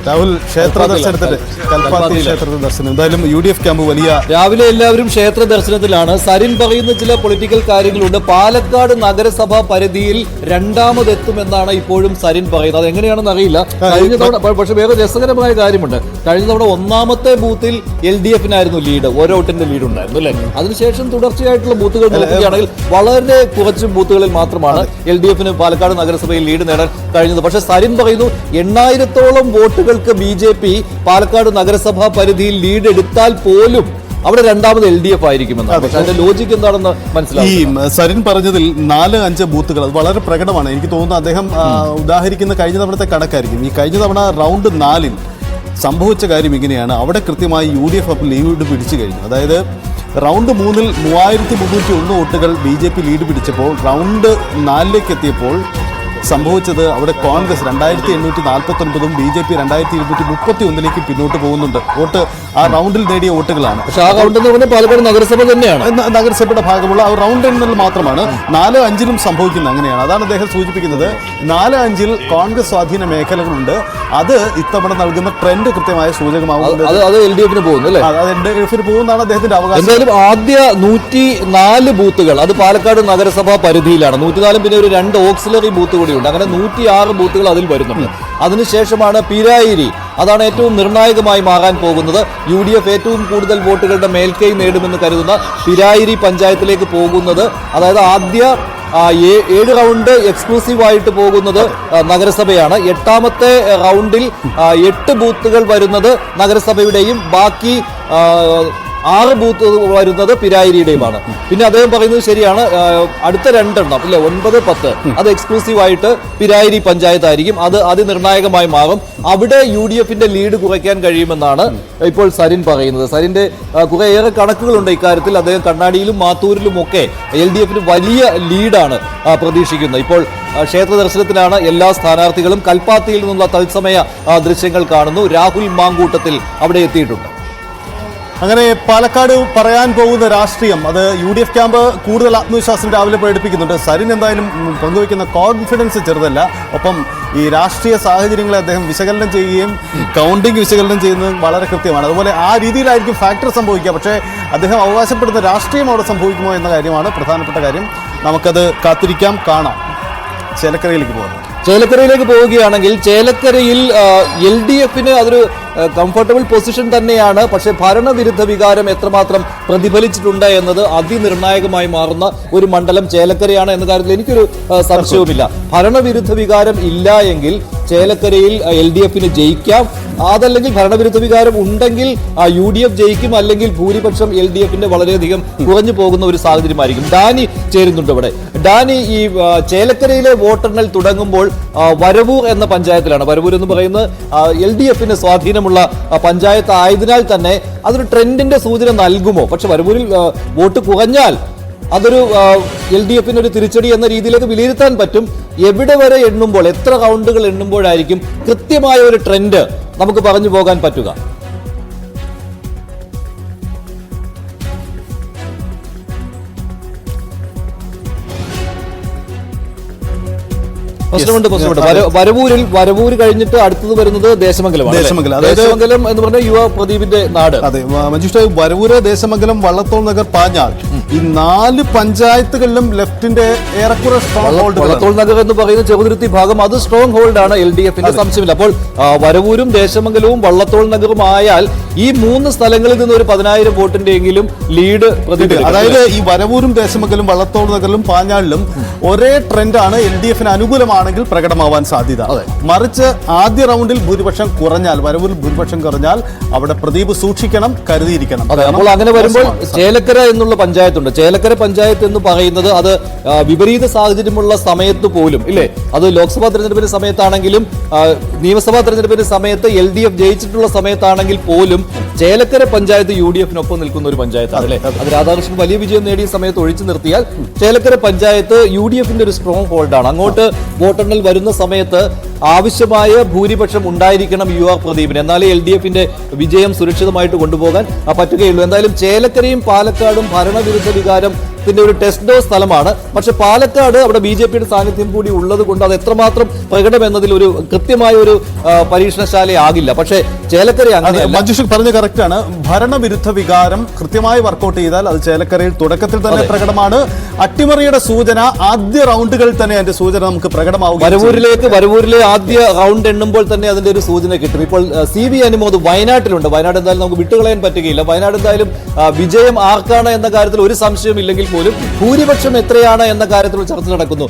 രാഹുൽ ക്ഷേത്ര ദർശനത്തിന് കൽപ്പാത്തി ക്ഷേത്ര ദർശനം എന്തായാലും UDF ക്യാമ്പ് വലിയ രാവിലെ എല്ലാവരും ക്ഷേത്ര ദർശനത്തിലാണ്. സരിൻ പറയുന്ന ചില പൊളിറ്റിക്കൽ കാര്യങ്ങളുണ്ട്. പാലക്കാട് നഗരസഭാ പരിധിയിൽ രണ്ടാമതെത്തുമെന്നാണ് ഇപ്പോഴും സരിൻ പറയുന്നത്. അത് എങ്ങനെയാണെന്ന് അറിയില്ല. കഴിഞ്ഞ തവണ പക്ഷെ വേറെ രസകരമായ കാര്യമുണ്ട്. കഴിഞ്ഞ തവണ ഒന്നാമത്തെ ബൂത്തിൽ LDF-നായിരുന്നു ലീഡ്, ഓരോ വോട്ടിന്റെ ലീഡ് ഉണ്ടായിരുന്നു അല്ലേ. അതിനുശേഷം തുടർച്ചയായിട്ടുള്ള ബൂത്തുകൾ നോക്കുകയാണെങ്കിൽ വളരെ കുറച്ച് ബൂത്തുകളിൽ മാത്രമാണ് LDF-ന് പാലക്കാട് നഗരസഭയിൽ ലീഡ് നേടാൻ കഴിഞ്ഞത്. പക്ഷെ സരിൻ പറയുന്നു 8000-ഓളം വോട്ടുകൾക്ക് BJP പാലക്കാട് നഗരസഭാ പരിധിയിൽ ലീഡ് എടുത്താൽ പോലും അവിടെ രണ്ടാമത് LDF ആയിരിക്കുമെന്നാണ്. പക്ഷെ അതിന്റെ ലോജിക്ക് എന്താണെന്ന് മനസ്സിലാവും. ഈ സരിൻ പറഞ്ഞതിൽ 4-5 ബൂത്തുകൾ അത് വളരെ പ്രകടമാണ്. എനിക്ക് തോന്നുന്നു അദ്ദേഹം ഉദാഹരിക്കുന്ന കഴിഞ്ഞ തവണത്തെ കണക്കായിരിക്കും. ഈ കഴിഞ്ഞ തവണ റൗണ്ട് 4-ൽ സംഭവിച്ച കാര്യം ഇങ്ങനെയാണ്. അവിടെ കൃത്യമായി UDF ലീഡ് പിടിച്ചു കഴിഞ്ഞു. അതായത് റൗണ്ട് 3-ൽ 3301 വോട്ടുകൾ BJP ലീഡ് പിടിച്ചപ്പോൾ റൗണ്ട് 4-ലേക്ക് എത്തിയപ്പോൾ സംഭവിച്ചത് അവിടെ കോൺഗ്രസ് 2849-ഉം BJP 2231-ലേക്ക് പിന്നോട്ട് പോകുന്നുണ്ട്. വോട്ട് ആ റൗണ്ടിൽ നേടിയ വോട്ടുകളാണ്. പക്ഷേ ആ റൗണ്ട് എന്ന് പറഞ്ഞാൽ പാലക്കാട് നഗരസഭ തന്നെയാണ്, നഗരസഭയുടെ ഭാഗമുള്ള ആ റൗണ്ട് എണ്ണിൽ മാത്രമാണ്. 4-5-ലും സംഭവിക്കുന്നത് അങ്ങനെയാണ്. അതാണ് അദ്ദേഹം സൂചിപ്പിക്കുന്നത്. 4-5-ൽ കോൺഗ്രസ് സ്വാധീന മേഖലകളുണ്ട്. അത് ഇത്തവണ നൽകുന്ന ട്രെൻഡ് കൃത്യമായ സൂചകമാവുന്നത്. അത് LDF-ന് പോകുന്നു അല്ലേ? അത് LDF-ന് പോകുന്നതാണ് അദ്ദേഹത്തിന്റെ അവകാശം. എന്തായാലും ആദ്യ 104 ബൂത്തുകൾ അത് പാലക്കാട് നഗരസഭാ പരിധിയിലാണ്. 104 പിന്നെ ഒരു 2 ഓക്സിലറി ബൂത്ത് കൂടി ഉണ്ട്. അങ്ങനെ 106 ബൂത്തുകൾ അതിൽ വരുന്നുണ്ട്. അതിനുശേഷമാണ് പിരായിരി. അതാണ് ഏറ്റവും നിർണായകമായി മാറാൻ പോകുന്നത്. UDF ഏറ്റവും കൂടുതൽ വോട്ടുകളുടെ മേൽക്കൈ നേടുമെന്ന് കരുതുന്ന പിരായിരി പഞ്ചായത്തിലേക്ക് പോകുന്നത്. അതായത് ആദ്യ 7 റൗണ്ട് എക്സ്ക്ലൂസീവായിട്ട് പോകുന്നത് നഗരസഭയാണ്. 8ാമത്തെ റൗണ്ടിൽ 8 ബൂത്തുകൾ വരുന്നത് നഗരസഭയുടെയും ബാക്കി 6 ബൂത്ത് വരുന്നത് പിരായിരിയുടെയുമാണ്. പിന്നെ അദ്ദേഹം പറയുന്നത് ശരിയാണ്, അടുത്ത 2 എണ്ണം ഇല്ല 9, 10 അത് എക്സ്ക്ലൂസീവായിട്ട് പിരായിരി പഞ്ചായത്തായിരിക്കും. അത് അതിനിർണായകമായി മാറും. അവിടെ UDF-ന്റെ ലീഡ് കുറയ്ക്കാൻ കഴിയുമെന്നാണ് ഇപ്പോൾ സരിൻ പറയുന്നത്. സരിന്റെ കുറേയേറെ കണക്കുകളുണ്ട് ഇക്കാര്യത്തിൽ. അദ്ദേഹം കണ്ണാടിയിലും മാത്തൂരിലും ഒക്കെ LDF-ന് വലിയ ലീഡാണ് പ്രതീക്ഷിക്കുന്നത്. ഇപ്പോൾ ക്ഷേത്ര ദർശനത്തിലാണ് എല്ലാ സ്ഥാനാർത്ഥികളും. കൽപ്പാത്തിയിൽ നിന്നുള്ള തത്സമയ ദൃശ്യങ്ങൾ കാണുന്നു. രാഹുൽ മാങ്കൂട്ടത്തിൽ അവിടെ എത്തിയിട്ടുണ്ട്. അങ്ങനെ പാലക്കാട് പറയാൻ പോകുന്ന രാഷ്ട്രീയം അത് UDF ക്യാമ്പ് കൂടുതൽ ആത്മവിശ്വാസം രാവിലെ പ്രകടിപ്പിക്കുന്നുണ്ട്. സരിൻ എന്തായാലും പങ്കുവയ്ക്കുന്ന കോൺഫിഡൻസ് ചെറുതല്ല. ഒപ്പം ഈ രാഷ്ട്രീയ സാഹചര്യങ്ങളെ അദ്ദേഹം വിശകലനം ചെയ്യുകയും കൗണ്ടിങ് വിശകലനം ചെയ്യുന്നത് വളരെ കൃത്യമാണ്. അതുപോലെ ആ രീതിയിലായിരിക്കും ഫാക്ടർ സംഭവിക്കുക. പക്ഷേ അദ്ദേഹം അവകാശപ്പെടുന്ന രാഷ്ട്രീയം അവിടെ സംഭവിക്കുമോ എന്ന കാര്യമാണ് പ്രധാനപ്പെട്ട കാര്യം. നമുക്കത് കാത്തിരിക്കാം, കാണാം. ചേലക്കരയിലേക്ക് പോകാം. ചേലക്കരയിലേക്ക് പോവുകയാണെങ്കിൽ ചേലക്കരയിൽ LDF-ന് അതൊരു കംഫർട്ടബിൾ പൊസിഷൻ തന്നെയാണ്. പക്ഷേ ഭരണവിരുദ്ധ വികാരം എത്രമാത്രം പ്രതിഫലിച്ചിട്ടുണ്ട് എന്നത് അതിനിർണായകമായി മാറുന്ന ഒരു മണ്ഡലം ചേലക്കരയാണ് എന്ന കാര്യത്തിൽ എനിക്കൊരു സംശയവുമില്ല. ഭരണവിരുദ്ധ വികാരം ഇല്ല എങ്കിൽ ചേലക്കരയിൽ LDF-ന് ജയിക്കാം. അതല്ലെങ്കിൽ ഭരണവിരുദ്ധ വികാരം ഉണ്ടെങ്കിൽ UDF ജയിക്കും. അല്ലെങ്കിൽ ഭൂരിപക്ഷം LDF-ന്റെ വളരെയധികം കുറഞ്ഞു പോകുന്ന ഒരു സാഹചര്യമായിരിക്കും. ഡാനി ചേരുന്നുണ്ട് ഇവിടെ. ഡാനി, ഈ ചേലക്കരയിലെ വോട്ടെണ്ണൽ തുടങ്ങുമ്പോൾ വരവൂർ എന്ന പഞ്ചായത്തിലാണ്. വരവൂർ എന്ന് പറയുന്നത് LDF-ന് സ്വാധീനമുള്ള പഞ്ചായത്ത് ആയതിനാൽ തന്നെ അതൊരു ട്രെൻഡിന്റെ സൂചന നൽകുമോ? പക്ഷെ വരവൂരിൽ വോട്ട് കുറഞ്ഞാൽ അതൊരു LDF-ന് ഒരു തിരിച്ചടി എന്ന രീതിയിലേക്ക് വിലയിരുത്താൻ പറ്റും. എവിടെ വരെ എണ്ണുമ്പോൾ, എത്ര റൗണ്ടുകൾ എണ്ണുമ്പോഴായിരിക്കും കൃത്യമായ ഒരു ട്രെൻഡ് നമുക്ക് പറഞ്ഞു പോകാൻ പറ്റുക? വരവൂര് കഴിഞ്ഞിട്ട് അടുത്തത് വരുന്നത് ദേശമംഗലമാണ്. ദേശമംഗലം എന്ന് പറഞ്ഞാൽ യുവ പ്രദീപിന്റെ നാട്. അതെ മഞ്ജുഷ, വരവൂര്, ദേശമംഗലം, വള്ളത്തോൾ നഗർ, പാഞ്ഞാൾ ഈ 4 പഞ്ചായത്തുകളിലും ലെഫ്റ്റിന്റെ ഏറെക്കുറെ സ്ട്രോങ് ഹോൾഡ്. വള്ളത്തോൾ നഗർ എന്ന് പറയുന്ന ചെറുതുരുത്തി ഭാഗം അത് സ്ട്രോങ് ഹോൾഡ് ആണ് LDF-ന്റെ, സംശയമില്ല. അപ്പോൾ വരവൂരും ദേശമംഗലവും വള്ളത്തോൾ നഗറും ആയാൽ ഈ 3 സ്ഥലങ്ങളിൽ നിന്ന് ഒരു 10,000 വോട്ടിന്റെ എങ്കിലും ലീഡ് പ്രതിഫലിക്കും. അതായത് ഈ വരവൂരും ദേശമംഗലം, വള്ളത്തോൾ നഗറിലും പാഞ്ഞാളിലും ഒരേ ട്രെൻഡാണ് LDF-ന് അനുകൂലമാണെങ്കിൽ പ്രകടമാവാൻ സാധ്യത. മറിച്ച് ആദ്യ റൗണ്ടിൽ ഭൂരിപക്ഷം കുറഞ്ഞാൽ, വരവൂരിൽ ഭൂരിപക്ഷം കുറഞ്ഞാൽ അവിടെ പ്രദീപ് സൂക്ഷിക്കണം, കരുതിയിരിക്കണം. അപ്പോൾ അങ്ങനെ വരുമ്പോൾ ചേലക്കര എന്നുള്ള പഞ്ചായത്തുണ്ട്. ചേലക്കര പഞ്ചായത്ത് എന്ന് പറയുന്നത് അത് വിപരീത സാഹചര്യമുള്ള സമയത്ത് പോലും ഇല്ലേ, അത് ലോക്സഭാ തെരഞ്ഞെടുപ്പിന്റെ സമയത്താണെങ്കിലും നിയമസഭാ തെരഞ്ഞെടുപ്പിന്റെ സമയത്ത് LDF ജയിച്ചിട്ടുള്ള സമയത്താണെങ്കിൽ പോലും ചേലക്കര പഞ്ചായത്ത് UDF-നൊപ്പം നിൽക്കുന്ന ഒരു പഞ്ചായത്താണ് അല്ലെ. അത് രാധാകൃഷ്ണൻ വലിയ വിജയം നേടിയ സമയത്ത് ഒഴിച്ചു നിർത്തിയാൽ ചേലക്കര പഞ്ചായത്ത് UDF-ന്റെ ഒരു സ്ട്രോങ് ഹോൾഡാണ്. അങ്ങോട്ട് വോട്ടെണ്ണൽ വരുന്ന സമയത്ത് ആവശ്യമായ ഭൂരിപക്ഷം ഉണ്ടായിരിക്കണം UR പ്രദീപിന്. എന്നാലേ LDF-ന്റെ വിജയം സുരക്ഷിതമായിട്ട് കൊണ്ടുപോകാൻ പറ്റുകയുള്ളൂ. എന്തായാലും ചേലക്കരയും പാലക്കാടും ഭരണവിരുദ്ധ വികാരം വിജയത്തിന്റെ ഒരു ടെസ്റ്റ് ഡോസ് സ്ഥലമാണ്. പക്ഷെ പാലക്കാട് അവിടെ ബി.ജെ.പിയുടെ സാന്നിധ്യം കൂടി ഉള്ളത് കൊണ്ട് അത് എത്രമാത്രം പ്രകടം എന്നതിൽ ഒരു കൃത്യമായ ഒരു പരീക്ഷണശാലയാകില്ല. പക്ഷേ ചേലക്കര അങ്ങനെ മഞ്ജുഷ് പറഞ്ഞ കറക്റ്റാണ്. ഭരണവിരുദ്ധ വികാരം കൃത്യമായി വർക്കൗട്ട് ചെയ്താൽ അത് ചേലക്കരയിൽ തുടക്കത്തിൽ തന്നെ പ്രകടമാണ്. അട്ടിമറിയുടെ സൂചന ആദ്യ റൗണ്ടുകളിൽ തന്നെ അതിന്റെ സൂചന നമുക്ക് പ്രകടമാവും. വരവൂരിലെ ആദ്യ റൗണ്ട് എണ്ണുമ്പോൾ തന്നെ അതിന്റെ ഒരു സൂചന കിട്ടും. ഇപ്പോൾ CV അനുമോദ് വയനാട്ടിലുണ്ട്. വയനാട് എന്തായാലും നമുക്ക് വിട്ടുകളയാൻ പറ്റുകയില്ല. വയനാട് എന്തായാലും വിജയം ആർക്കാണ് എന്ന കാര്യത്തിൽ ഒരു സംശയവും ഇല്ലെങ്കിൽ പോലും ഭൂരിപക്ഷം എത്രയാണ് എന്ന കാര്യത്തിൽ ചർച്ച നടക്കുന്നു.